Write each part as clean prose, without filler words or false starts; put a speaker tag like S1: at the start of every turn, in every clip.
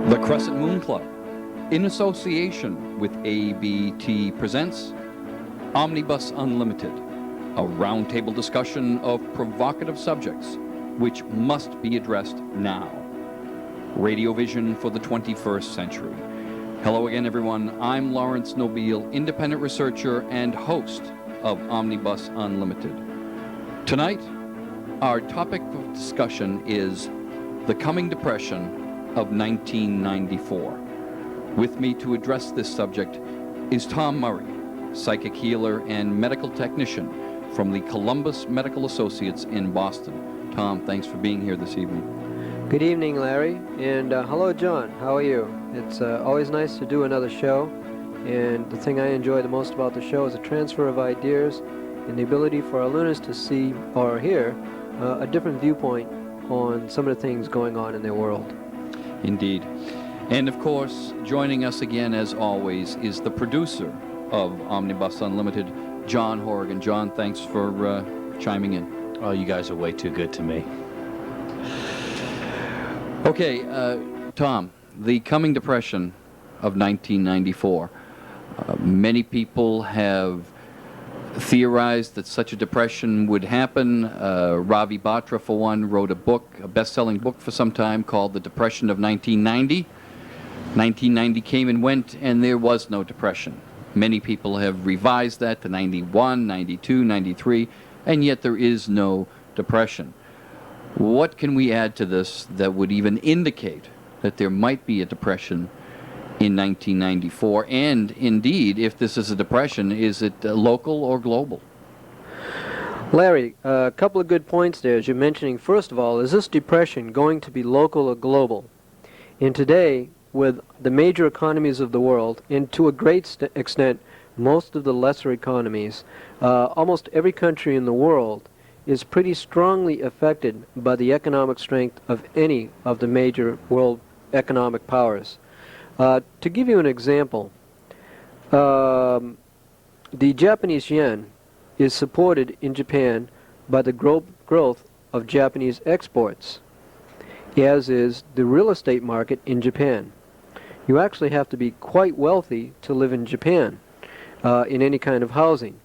S1: The Crescent Moon Club, in association with ABT, presents Omnibus Unlimited, a roundtable discussion of provocative subjects which must be addressed now. Radiovision for the 21st century. Hello again, everyone. I'm Laurence, Nobile, independent researcher and host of Omnibus Unlimited. Tonight, our topic of discussion is the coming depression of 1994. With me to address this subject is Tom Murray, psychic healer and medical technician from the Columbus Medical Associates in Boston. Tom, thanks for being here this evening.
S2: Good evening, Larry, and hello, John. How are you? It's always nice to do another show, and the thing I enjoy the most about the show is the transfer of ideas and the ability for our learners to see or hear a different viewpoint on some of the things going on in their world. Indeed.
S1: And of course, joining us again, as always, is the producer of Omnibus Unlimited, John Horrigan. John, thanks for chiming in.
S3: Oh, you guys are way too good to me.
S1: Okay, Tom, the coming depression of 1994. Many people have theorized that such a depression would happen. Ravi Batra, for one, wrote a book, a best-selling book for some time called The Depression of 1990. 1990 came and went, and there was no depression. Many people have revised that to 91, 92, 93, and yet there is no depression. What can we add to this that would even indicate that there might be a depression in 1994? And indeed, if this is a depression, is it local or global?
S2: Larry, a couple of good points there as you're mentioning. First of all, is this depression going to be local or global? And today, with the major economies of the world, and to a great extent, most of the lesser economies, almost every country in the world is pretty strongly affected by the economic strength of any of the major world economic powers. To give you an example, the Japanese yen is supported in Japan by the growth of Japanese exports, as is the real estate market in Japan. You actually have to be quite wealthy to live in Japan in any kind of housing.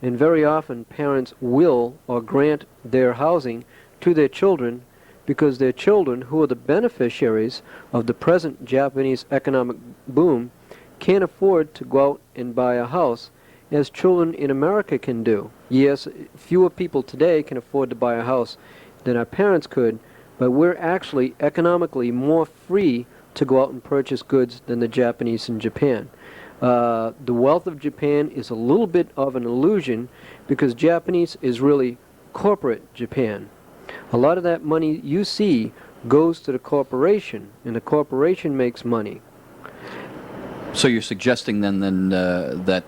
S2: And very often parents will or grant their housing to their children because their children, who are the beneficiaries of the present Japanese economic boom, can't afford to go out and buy a house as children in America can do. Yes, fewer people today can afford to buy a house than our parents could, but we're actually economically more free to go out and purchase goods than the Japanese in Japan. The wealth of Japan is a little bit of an illusion because Japanese is really corporate Japan. A lot of that money you see goes to the corporation, and the corporation makes money.
S1: So you're suggesting then that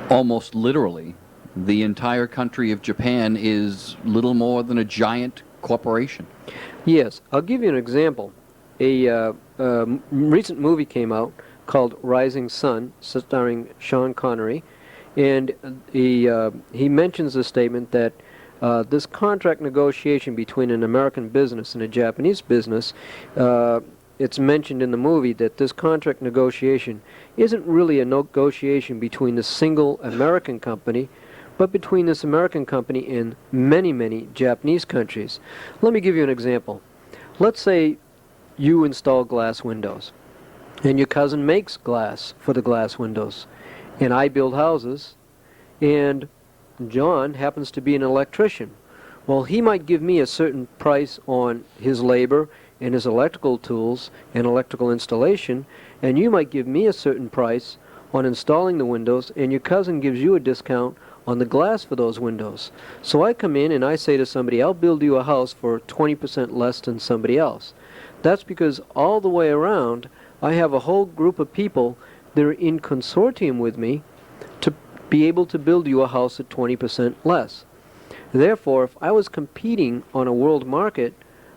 S1: almost literally the entire country of Japan is little more than a giant corporation?
S2: Yes. I'll give you an example. A recent movie came out called Rising Sun, starring Sean Connery, and he mentions the statement that this contract negotiation between an American business and a Japanese business, it's mentioned in the movie that this contract negotiation isn't really a negotiation between a single American company, but between this American company and many, many Japanese countries. Let me give you an example. Let's say you install glass windows, and your cousin makes glass for the glass windows, and I build houses, and John happens to be an electrician. Well, he might give me a certain price on his labor and his electrical tools and electrical installation, and you might give me a certain price on installing the windows, and your cousin gives you a discount on the glass for those windows. So I come in and I say to somebody, I'll build you a house for 20% less than somebody else. That's because all the way around, I have a whole group of people that are in consortium with me to be able to build you a house at 20% less. Therefore, if I was competing on a world market,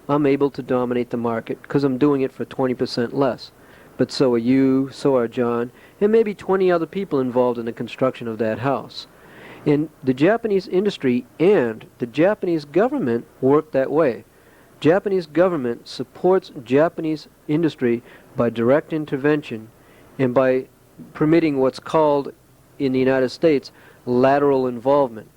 S2: I'm able to dominate the market because I'm doing it for 20% less. But so are you, so are John, and maybe 20 other people involved in the construction of that house. And the Japanese industry and the Japanese government work that way. Japanese government supports Japanese industry by direct intervention and by permitting what's called in the United States lateral involvement.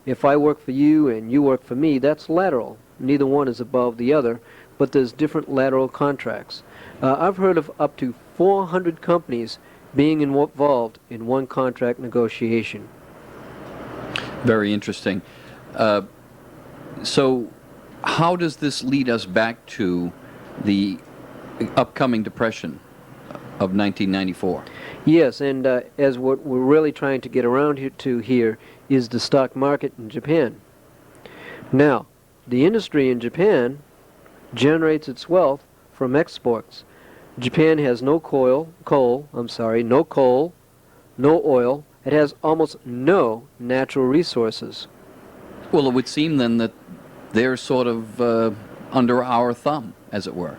S2: If I work for you and you work for me, that's lateral. Neither one is above the other, but there's different lateral contracts. I've heard of up to 400 companies being involved in one contract negotiation.
S1: Very interesting. So how does this lead us back to the upcoming depression of 1994?
S2: Yes, and as what we're really trying to get around here is the stock market in Japan. Now, the industry in Japan generates its wealth from exports. Japan has no coal, no oil. It has almost no natural resources.
S1: Well, it would seem then that they're sort of under our thumb, as it were.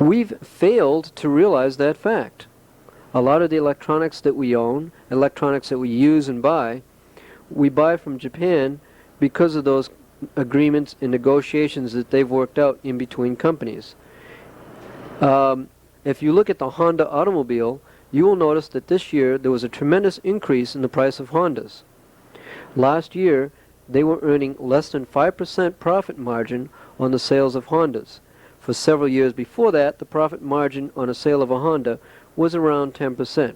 S2: We've failed to realize that fact. A lot of the electronics that we own, electronics that we use and buy, we buy from Japan because of those agreements and negotiations that they've worked out in between companies. If you look at the Honda automobile, you will notice that this year there was a tremendous increase in the price of Hondas. Last year, they were earning less than 5% profit margin on the sales of Hondas. For several years before that, the profit margin on a sale of a Honda was around 10%.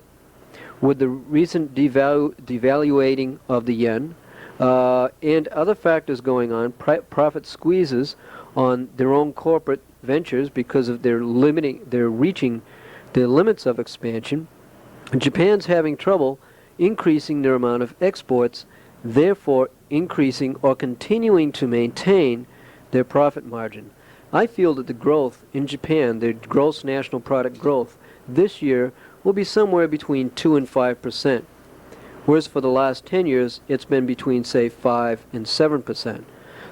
S2: With the recent devaluating of the yen and other factors going on, profit squeezes on their own corporate ventures because of they're reaching the limits of expansion. Japan's having trouble increasing their amount of exports, therefore increasing or continuing to maintain their profit margin. I feel that the growth in Japan, their gross national product growth, this year will be somewhere between 2 and 5%, whereas for the last 10 years it's been between, say, 5 and 7%.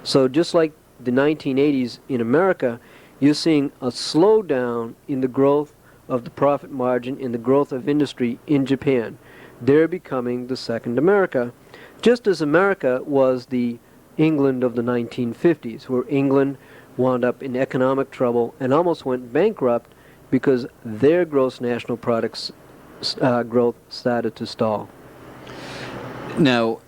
S2: So just like the 1980s in America, you're seeing a slowdown in the growth of the profit margin, in the growth of industry in Japan. They're becoming the second America, just as America was the England of the 1950s, where England wound up in economic trouble and almost went bankrupt because their gross national products growth started to stall.
S1: Now,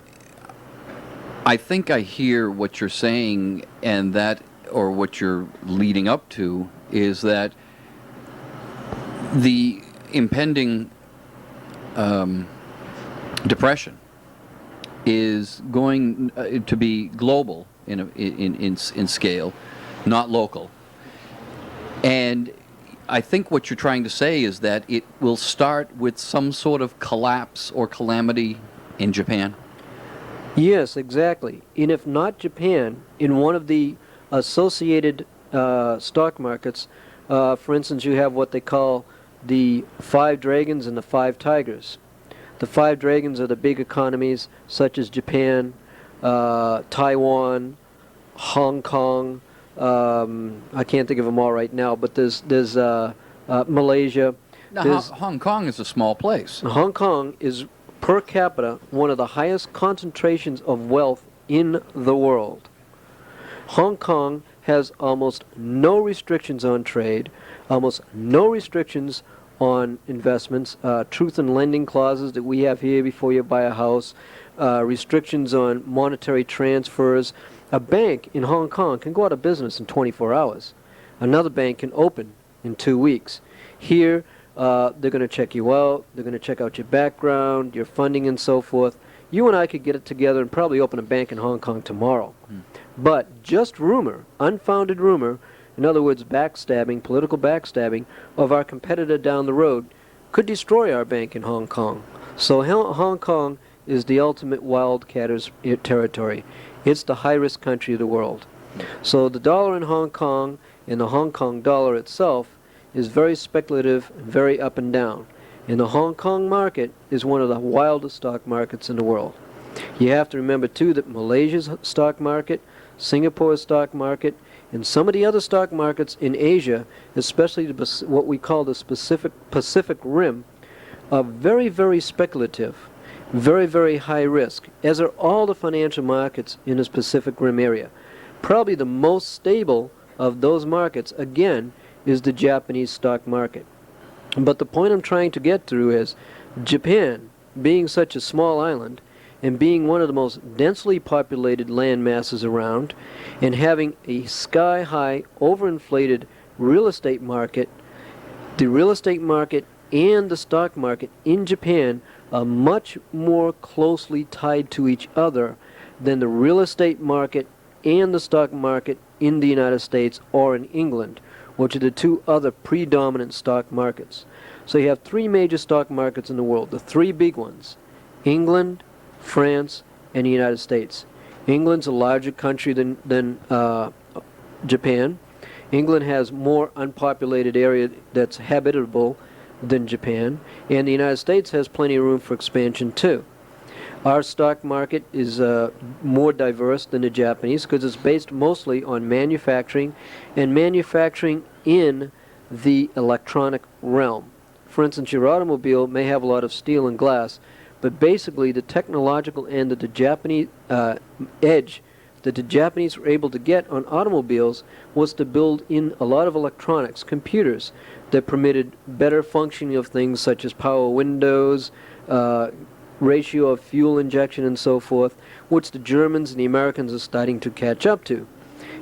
S1: I think I hear what you're saying, and that, or what you're leading up to, is that the impending depression is going to be global in scale, not local. And I think what you're trying to say is that it will start with some sort of collapse or calamity in Japan.
S2: Yes, exactly. And if not Japan, in one of the associated stock markets, for instance, you have what they call the 5 dragons and the 5 tigers. The 5 dragons are the big economies such as Japan, Taiwan, Hong Kong. I can't think of them all right now, but there's Malaysia.
S1: Now, Hong Kong is a small place.
S2: Hong Kong is per capita one of the highest concentrations of wealth in the world. Hong Kong has almost no restrictions on trade, almost no restrictions on investments, truth in lending clauses that we have here before you buy a house, restrictions on monetary transfers. A bank in Hong Kong can go out of business in 24 hours. Another bank can open in 2 weeks. Here, they're going to check you out, they're going to check out your background, your funding and so forth. You and I could get it together and probably open a bank in Hong Kong tomorrow. But just rumor, unfounded rumor, in other words, backstabbing, political backstabbing of our competitor down the road could destroy our bank in Hong Kong. So Hong Kong is the ultimate wildcatter's territory. It's the high-risk country of the world. So the dollar in Hong Kong and the Hong Kong dollar itself is very speculative, very up and down. And the Hong Kong market is one of the wildest stock markets in the world. You have to remember, too, that Malaysia's stock market, Singapore's stock market, and some of the other stock markets in Asia, especially what we call the Pacific Rim, are very, very speculative, very, very high risk, as are all the financial markets in this Pacific Rim area. Probably the most stable of those markets, again, is the Japanese stock market. But the point I'm trying to get through is Japan, being such a small island, and being one of the most densely populated land masses around, and having a sky-high, overinflated real estate market, the real estate market and the stock market in Japan are much more closely tied to each other than the real estate market and the stock market in the United States or in England, which are the two other predominant stock markets. So you have three major stock markets in the world, the three big ones: England, France, and the United States. England's a larger country than Japan. England has more unpopulated area that's habitable than Japan, and the United States has plenty of room for expansion too. Our stock market is more diverse than the Japanese because it's based mostly on manufacturing, and manufacturing in the electronic realm. For instance, your automobile may have a lot of steel and glass, but basically the technological end of the Japanese edge that the Japanese were able to get on automobiles was to build in a lot of electronics, computers, that permitted better functioning of things such as power windows, ratio of fuel injection, and so forth, which the Germans and the Americans are starting to catch up to.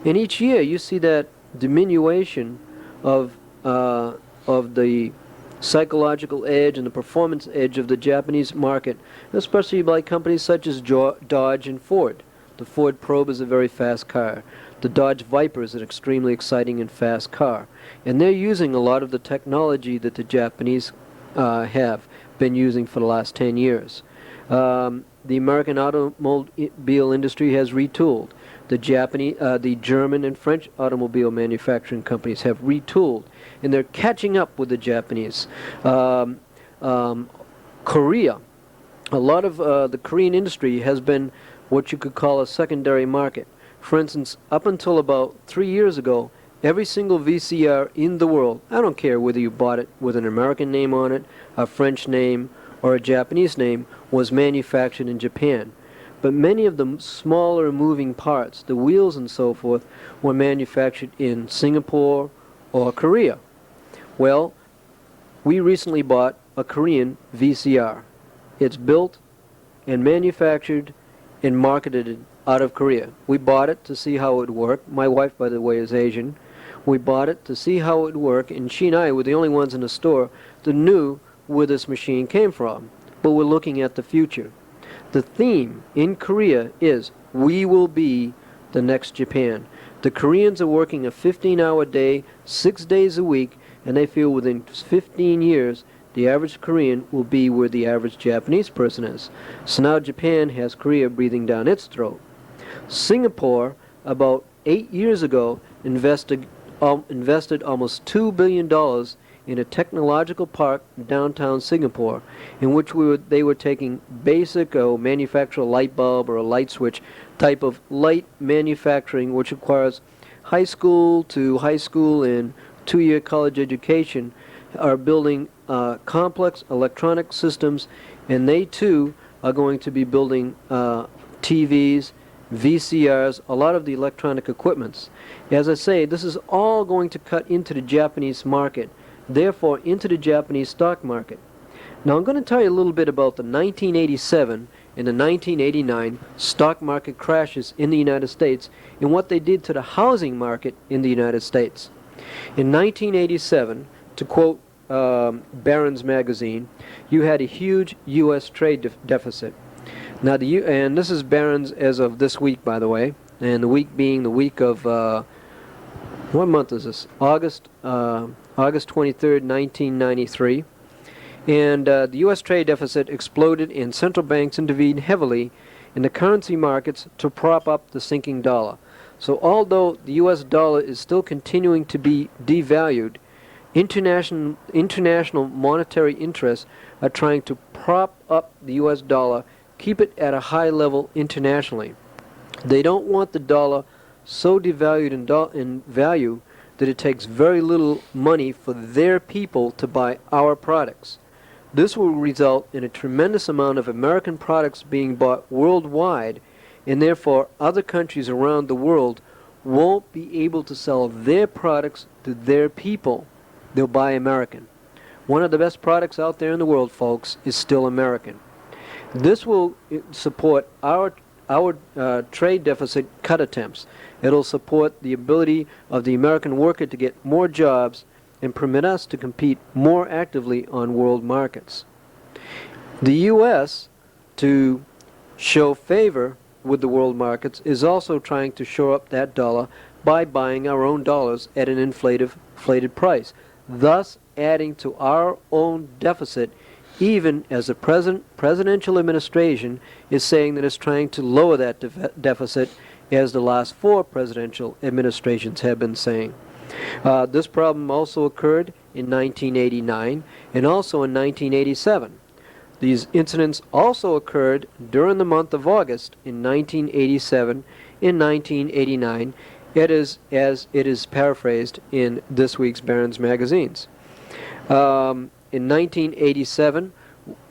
S2: And each year you see that diminution of the psychological edge and the performance edge of the Japanese market, especially by companies such as Dodge and Ford. The Ford Probe is a very fast car. The Dodge Viper is an extremely exciting and fast car. And they're using a lot of the technology that the Japanese have been using for the last 10 years. The American automobile industry has retooled. The German and French automobile manufacturing companies have retooled, and they're catching up with the Japanese. Korea, a lot of the Korean industry has been what you could call a secondary market. For instance, up until about 3 years ago, every single VCR in the world, I don't care whether you bought it with an American name on it, a French name, or a Japanese name, was manufactured in Japan. But many of the smaller moving parts, the wheels and so forth, were manufactured in Singapore or Korea. Well, we recently bought a Korean VCR. It's built and manufactured and marketed out of Korea. We bought it to see how it would work. My wife, by the way, is Asian. We bought it to see how it would work, and she and I were the only ones in the store that knew where this machine came from. But we're looking at the future. The theme in Korea is, we will be the next Japan. The Koreans are working a 15-hour day, 6 days a week, and they feel within 15 years the average Korean will be where the average Japanese person is. So now Japan has Korea breathing down its throat. Singapore, about 8 years ago, invested almost $2 billion in a technological park in downtown Singapore, in which they were taking basic manufacture a light bulb or a light switch type of light manufacturing, which requires high school and 2-year college education, are building complex electronic systems, and they too are going to be building TVs, VCRs, a lot of the electronic equipments. As I say, this is all going to cut into the Japanese market, therefore into the Japanese stock market. Now I'm going to tell you a little bit about the 1987 and the 1989 stock market crashes in the United States and what they did to the housing market in the United States. In 1987, to quote Barron's magazine, you had a huge U.S. trade deficit. Now, and this is Barron's as of this week, by the way, and the week being the week of, what month is this? August 23rd, 1993. And the U.S. trade deficit exploded, and central banks intervened heavily in the currency markets to prop up the sinking dollar. So although the U.S. dollar is still continuing to be devalued, international monetary interests are trying to prop up the U.S. dollar, keep it at a high level internationally. They don't want the dollar so devalued in value that it takes very little money for their people to buy our products. This will result in a tremendous amount of American products being bought worldwide, and therefore other countries around the world won't be able to sell their products to their people. They'll buy American. One of the best products out there in the world, folks, is still American. This will support our trade deficit cut attempts. It'll support the ability of the American worker to get more jobs and permit us to compete more actively on world markets. The U.S., to show favor with the world markets, is also trying to shore up that dollar by buying our own dollars at an inflated price, thus adding to our own deficit, even as the presidential administration is saying that it's trying to lower that deficit, as the last 4 presidential administrations have been saying. This problem also occurred in 1989 and also in 1987. These incidents also occurred during the month of August in 1987 and 1989, as it is paraphrased in this week's Barron's magazines. In 1987,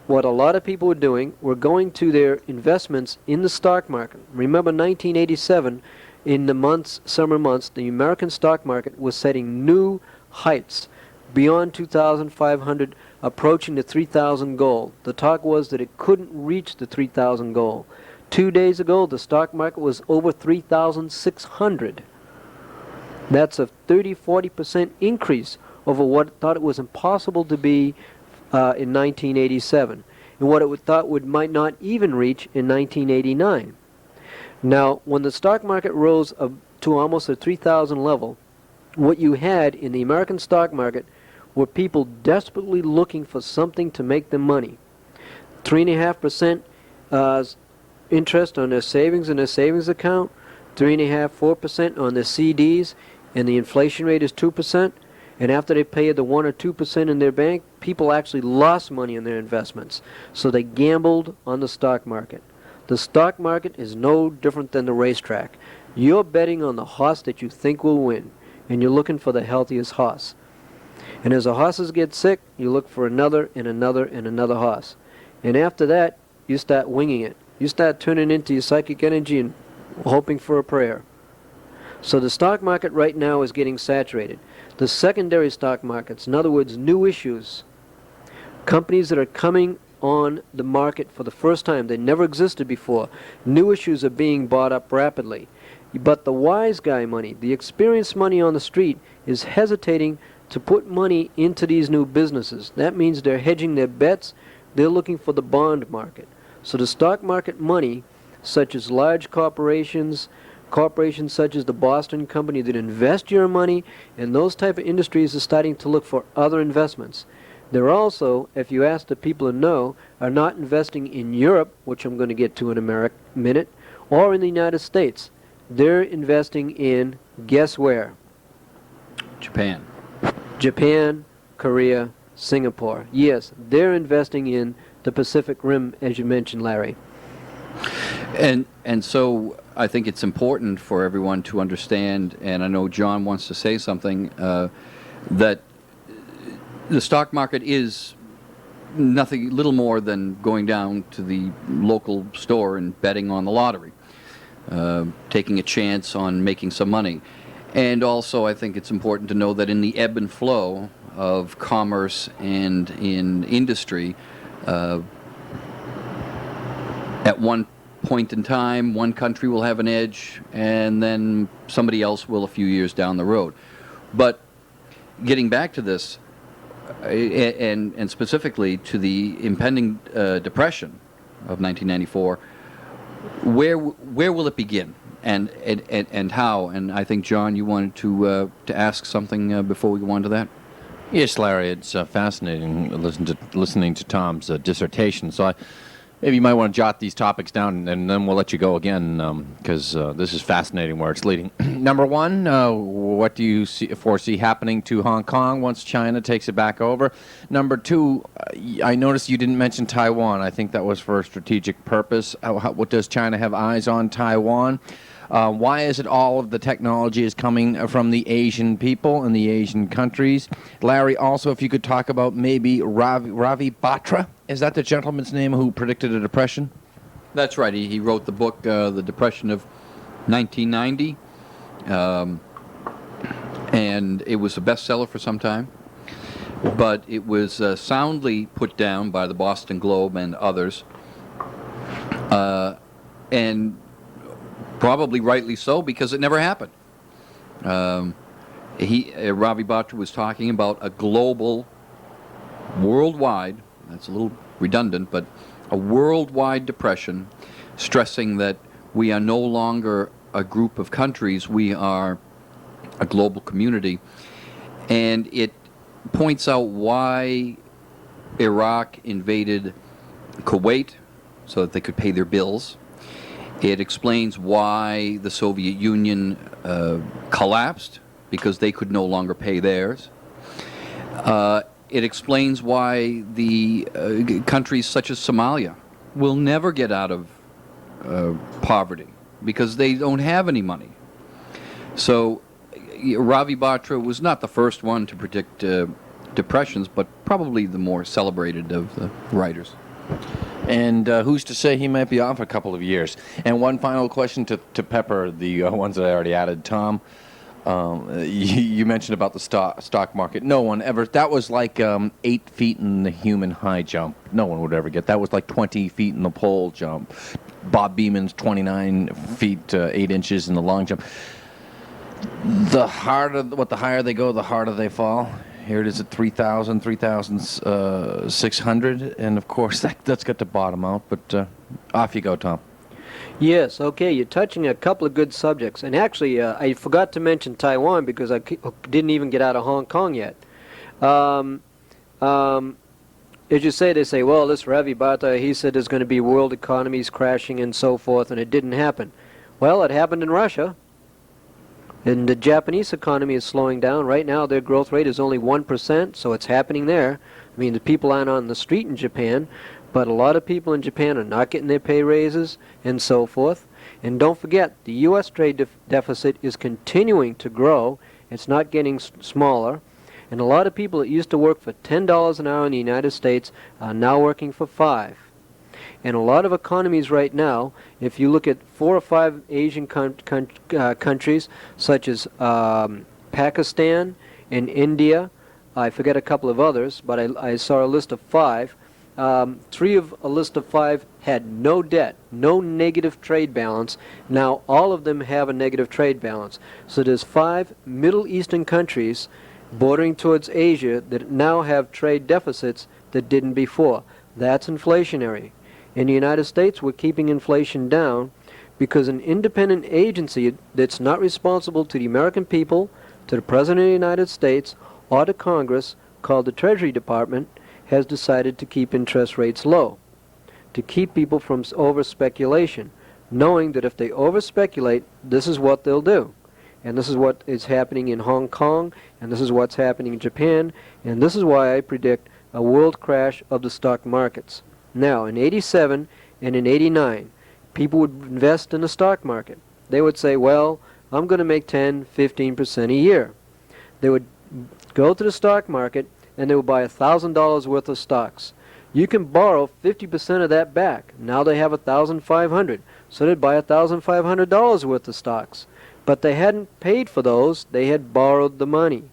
S2: what a lot of people were doing were going to their investments in the stock market. Remember, 1987, in the summer months, the American stock market was setting new heights beyond 2,500, approaching the 3,000 goal. The talk was that it couldn't reach the 3,000 goal. 2 days ago, the stock market was over 3,600. That's a 30-40% increase over what thought it was impossible to be in 1987, and what it might not even reach in 1989. Now, when the stock market rose up to almost a 3,000 level, what you had in the American stock market were people desperately looking for something to make them money. 3.5% interest on their savings in their savings account, 3.5-4% on their CDs, and the inflation rate is 2%. And after they paid the 1 or 2% in their bank, people actually lost money in their investments. So they gambled on the stock market. The stock market is no different than the racetrack. You're betting on the horse that you think will win, and you're looking for the healthiest horse. And as the horses get sick, you look for another and another and another horse. And after that, you start winging it. You start turning into your psychic energy and hoping for a prayer. So the stock market right now is getting saturated. The secondary stock markets, in other words, new issues, companies that are coming on the market for the first time, they never existed before, new issues are being bought up rapidly. But the wise guy money, the experienced money on the street, is hesitating to put money into these new businesses. That means they're hedging their bets. They're looking for the bond market. So the stock market money, such as large corporations such as the Boston company that invest your money, and those type of industries are starting to look for other investments. They're also, if you ask the people who know, are not investing in Europe, which I'm going to get to in a minute, or in the United States. They're investing in, guess where?
S1: Japan.
S2: Japan, Korea, Singapore. Yes, they're investing in the Pacific Rim, as you mentioned, Larry.
S1: And so I think it's important for everyone to understand, and I know John wants to say something, that the stock market is little more than going down to the local store and betting on the lottery, taking a chance on making some money. And also I think it's important to know that in the ebb and flow of commerce and in industry, at one point in time, one country will have an edge, and then somebody else will a few years down the road. But getting back to this, and specifically to the impending depression of 1994, where will it begin, and how? And I think, John, you wanted to ask something before we go on to that.
S3: Yes, Larry, it's fascinating listening to Tom's dissertation. So maybe you might want to jot these topics down, and then we'll let you go again, because this is fascinating where it's leading. Number one, what do you foresee happening to Hong Kong once China takes it back over? Number two, I noticed you didn't mention Taiwan. I think that was for a strategic purpose. What does China have eyes on Taiwan? Why is it all of the technology is coming from the Asian people and the Asian countries? Larry, also, if you could talk about maybe Ravi Batra. Is that the gentleman's name who predicted a depression?
S1: That's right. He wrote the book, The Depression of 1990. and it was a bestseller for some time. But it was soundly put down by the Boston Globe and others, and probably rightly so, because it never happened. Ravi Batra was talking about a global, worldwide, that's a little redundant, but a worldwide depression, stressing that we are no longer a group of countries, we are a global community. And it points out why Iraq invaded Kuwait so that they could pay their bills. It explains why the Soviet Union collapsed, because they could no longer pay theirs. It explains why the countries such as Somalia will never get out of poverty, because they don't have any money. So Ravi Batra was not the first one to predict depressions, but probably the more celebrated of the writers.
S3: And who's to say he might be off a couple of years? And one final question to pepper the ones that I already added. Tom, you mentioned about the stock market. No one ever, that was like 8 feet in the human high jump. No one would ever get. That was like 20 feet in the pole jump. Bob Beeman's 29 feet 8 inches in the long jump. The higher they go, the harder they fall. Here it is at 3,000, 3,600, and of course that's got to bottom out. But off you go, Tom.
S2: Yes, okay, you're touching a couple of good subjects. And actually, I forgot to mention Taiwan because I didn't even get out of Hong Kong yet. As you say, they say, well, this Ravi Batra, he said there's going to be world economies crashing and so forth, and it didn't happen. Well, it happened in Russia. And the Japanese economy is slowing down. Right now, their growth rate is only 1%, so it's happening there. I mean, the people aren't on the street in Japan, but a lot of people in Japan are not getting their pay raises and so forth. And don't forget, the U.S. trade deficit is continuing to grow. It's not getting smaller. And a lot of people that used to work for $10 an hour in the United States are now working for $5. And a lot of economies right now, if you look at 4 or 5 Asian countries, such as Pakistan and India, I forget a couple of others, but I saw a list of 5. 3 of a list of 5 had no debt, no negative trade balance. Now all of them have a negative trade balance. So there's 5 Middle Eastern countries bordering towards Asia that now have trade deficits that didn't before. That's inflationary. In the United States, we're keeping inflation down because an independent agency that's not responsible to the American people, to the President of the United States, or to Congress, called the Treasury Department, has decided to keep interest rates low, to keep people from over-speculation, knowing that if they over-speculate, this is what they'll do. And this is what is happening in Hong Kong, and this is what's happening in Japan, and this is why I predict a world crash of the stock markets. Now, in 87 and in 89, people would invest in the stock market. They would say, well, I'm going to make 10, 15% a year. They would go to the stock market and they would buy $1,000 worth of stocks. You can borrow 50% of that back. Now they have $1,500. So they'd buy $1,500 worth of stocks. But they hadn't paid for those. They had borrowed the money.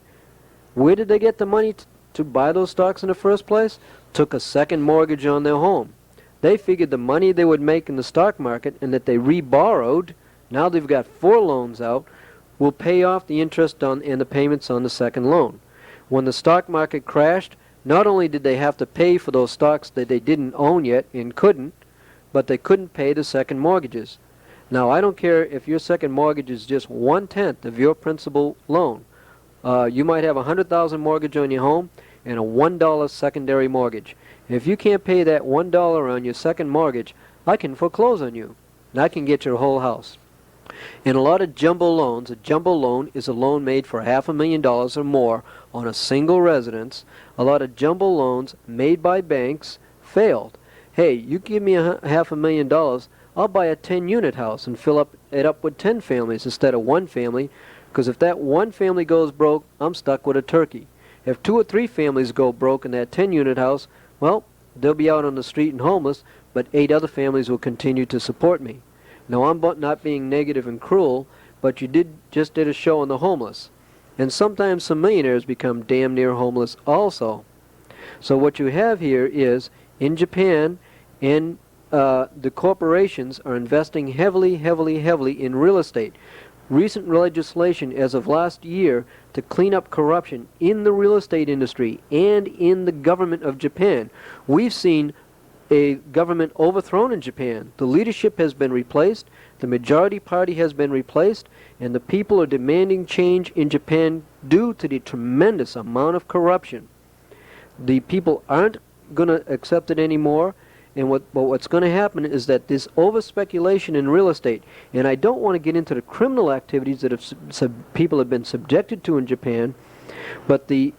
S2: Where did they get the money to buy those stocks in the first place? Took a second mortgage on their home. They figured the money they would make in the stock market and that they re-borrowed, now they've got 4 loans out, will pay off the interest on and the payments on the second loan. When the stock market crashed, not only did they have to pay for those stocks that they didn't own yet and couldn't, but they couldn't pay the second mortgages. Now, I don't care if your second mortgage is just 1/10 of your principal loan. You might have a $100,000 mortgage on your home and a $1 secondary mortgage. If you can't pay that $1 on your second mortgage, I can foreclose on you. And I can get your whole house. In a lot of jumbo loans, a jumbo loan is a loan made for $500,000 or more on a single residence. A lot of jumbo loans made by banks failed. Hey, you give me $500,000, I'll buy a 10-unit house and fill it up with 10 families instead of 1 family, because if that 1 family goes broke, I'm stuck with a turkey. If 2 or 3 families go broke in that 10-unit house, well, they'll be out on the street and homeless, but 8 other families will continue to support me. Now, I'm not being negative and cruel, but you just did a show on the homeless. And sometimes some millionaires become damn near homeless also. So what you have here is, in Japan, the corporations are investing heavily in real estate. Recent legislation as of last year to clean up corruption in the real estate industry and in the government of Japan. We've seen a government overthrown in Japan. The leadership has been replaced, the majority party has been replaced, and the people are demanding change in Japan due to the tremendous amount of corruption. The people aren't going to accept it anymore. And what's going to happen is that this over-speculation in real estate, and I don't want to get into the criminal activities that people have been subjected to in Japan, but the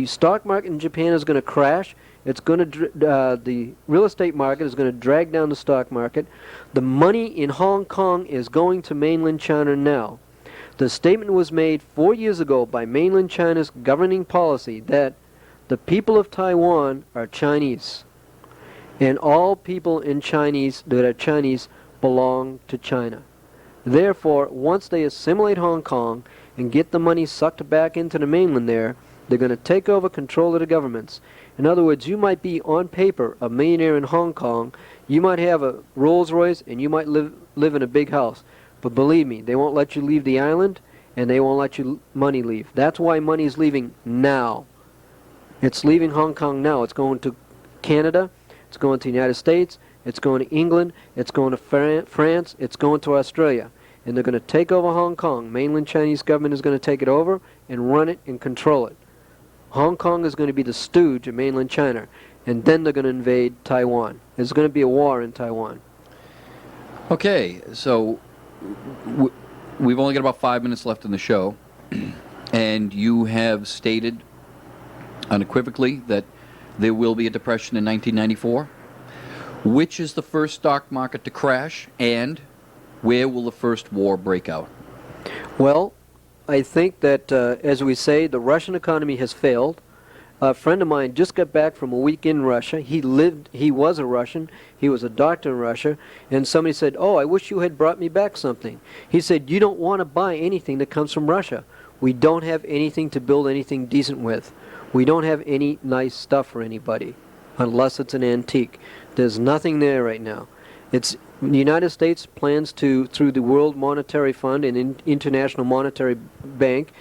S2: stock market in Japan is going to crash. It's going to the real estate market is going to drag down the stock market. The money in Hong Kong is going to mainland China now. The statement was made 4 years ago by mainland China's governing policy that the people of Taiwan are Chinese. And all people that are Chinese belong to China. Therefore, once they assimilate Hong Kong and get the money sucked back into the mainland there, they're going to take over control of the governments. In other words, you might be on paper a millionaire in Hong Kong, you might have a Rolls Royce, and you might live in a big house. But believe me, they won't let you leave the island, and they won't let you money leave. That's why money is leaving now. It's leaving Hong Kong now. It's going to Canada. It's going to the United States, it's going to England, it's going to France, it's going to Australia. And they're going to take over Hong Kong. Mainland Chinese government is going to take it over and run it and control it. Hong Kong is going to be the stooge of mainland China. And then they're going to invade Taiwan. There's going to be a war in Taiwan.
S1: Okay, so we've only got about 5 minutes left in the show. And you have stated unequivocally that there will be a depression in 1994. Which is the first stock market to crash, and where will the first war break out?
S2: Well, I think that, as we say, the Russian economy has failed. A friend of mine just got back from a week in Russia. He was a Russian. He was a doctor in Russia. And somebody said, "Oh, I wish you had brought me back something." He said, "You don't want to buy anything that comes from Russia. We don't have anything to build anything decent with. We don't have any nice stuff for anybody, unless it's an antique. There's nothing there right now." The United States plans to, through the World Monetary Fund and International Monetary Bank,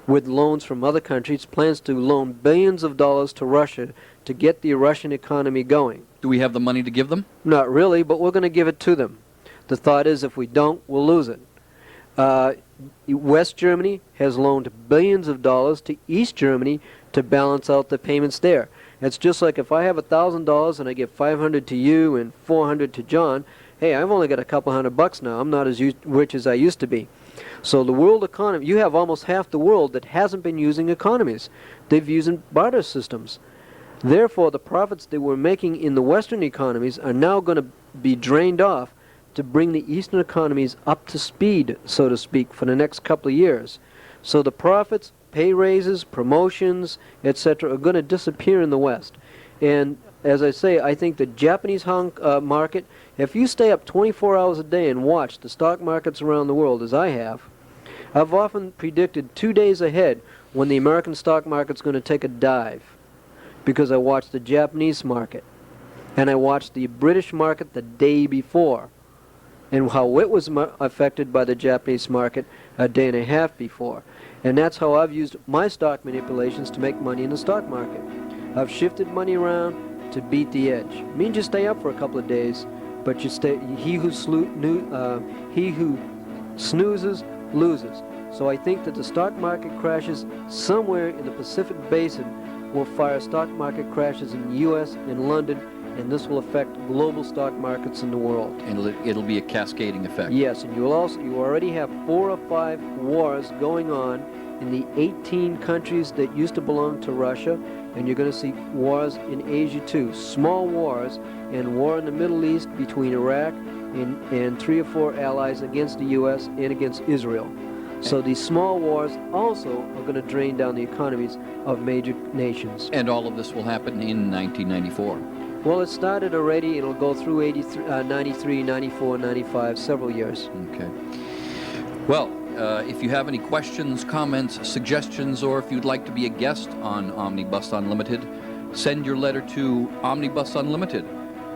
S2: with loans from other countries, plans to loan billions of dollars to Russia to get the Russian economy going.
S1: Do we have the money to give them?
S2: Not really, but we're going to give it to them. The thought is, if we don't, we'll lose it. West Germany has loaned billions of dollars to East Germany to balance out the payments there. It's just like if I have $1,000 and I give $500 to you and $400 to John, hey, I've only got a couple $100 now. I'm not as rich as I used to be. So the world economy, you have almost half the world that hasn't been using economies. They've using barter systems. Therefore, the profits they were making in the Western economies are now going to be drained off to bring the Eastern economies up to speed, so to speak, for the next couple of years. So the profits, pay raises, promotions, etc., are going to disappear in the West. And as I say, I think the Japanese market, if you stay up 24 hours a day and watch the stock markets around the world, as I have, I've often predicted 2 days ahead when the American stock market's going to take a dive, because I watched the Japanese market, and I watched the British market the day before, and how it was affected by the Japanese market a day and a half before. And that's how I've used my stock manipulations to make money in the stock market. I've shifted money around to beat the edge. It means you stay up for a couple of days, but you stay. He who snoozes loses. So I think that the stock market crashes somewhere in the Pacific Basin will fire stock market crashes in the U.S. and London, and this will affect global stock markets in the world.
S1: And it'll be a cascading effect.
S2: Yes, and you already have 4 or 5 wars going on in the 18 countries that used to belong to Russia, and you're going to see wars in Asia too, small wars, and war in the Middle East between Iraq and 3 or 4 allies against the U.S. and against Israel. So these small wars also are going to drain down the economies of major nations.
S1: And all of this will happen in 1994.
S2: Well, it started already. It'll go through 93, 94, 95, several years.
S1: Okay. Well, if you have any questions, comments, suggestions, or if you'd like to be a guest on Omnibus Unlimited, send your letter to Omnibus Unlimited,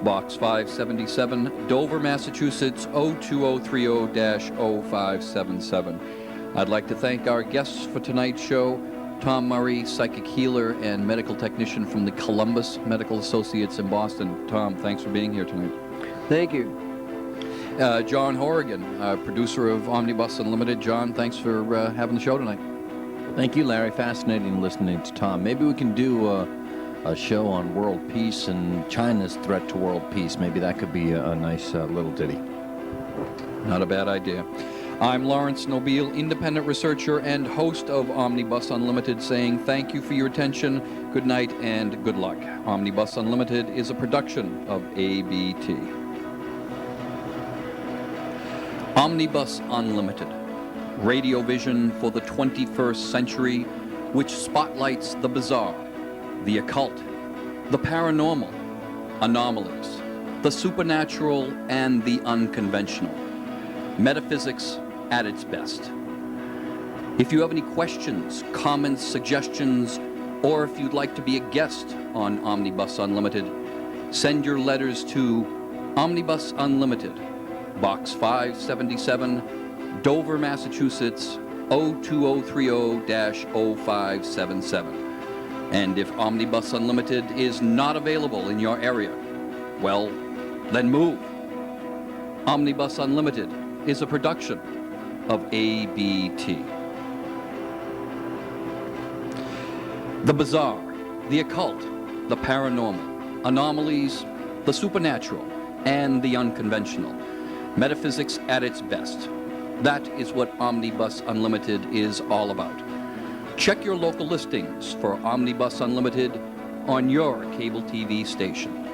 S1: Box 577, Dover, Massachusetts, 02030-0577. I'd like to thank our guests for tonight's show, Tom Murray, psychic healer and medical technician from the Columbus Medical Associates in Boston. Tom, thanks for being here tonight.
S2: Thank you.
S1: John Horrigan, producer of Omnibus Unlimited. John, thanks for having the show tonight.
S3: Thank you, Larry. Fascinating listening to Tom. Maybe we can do a show on world peace and China's threat to world peace. Maybe that could be a nice little ditty.
S1: Not a bad idea. I'm Laurence, Nobile, independent researcher and host of Omnibus Unlimited, saying thank you for your attention, good night, and good luck. Omnibus Unlimited is a production of ABT. Omnibus Unlimited, Radiovision for the 21st century, which spotlights the bizarre, the occult, the paranormal, anomalies, the supernatural, and the unconventional. Metaphysics at its best. If you have any questions, comments, suggestions, or if you'd like to be a guest on Omnibus Unlimited, send your letters to Omnibus Unlimited, Box 577, Dover, Massachusetts, 02030-0577. And if Omnibus Unlimited is not available in your area, well, then move. Omnibus Unlimited is a production of ABT. The bizarre, the occult, the paranormal, anomalies, the supernatural, and the unconventional. Metaphysics at its best. That is what Omnibus Unlimited is all about. Check your local listings for Omnibus Unlimited on your cable TV station.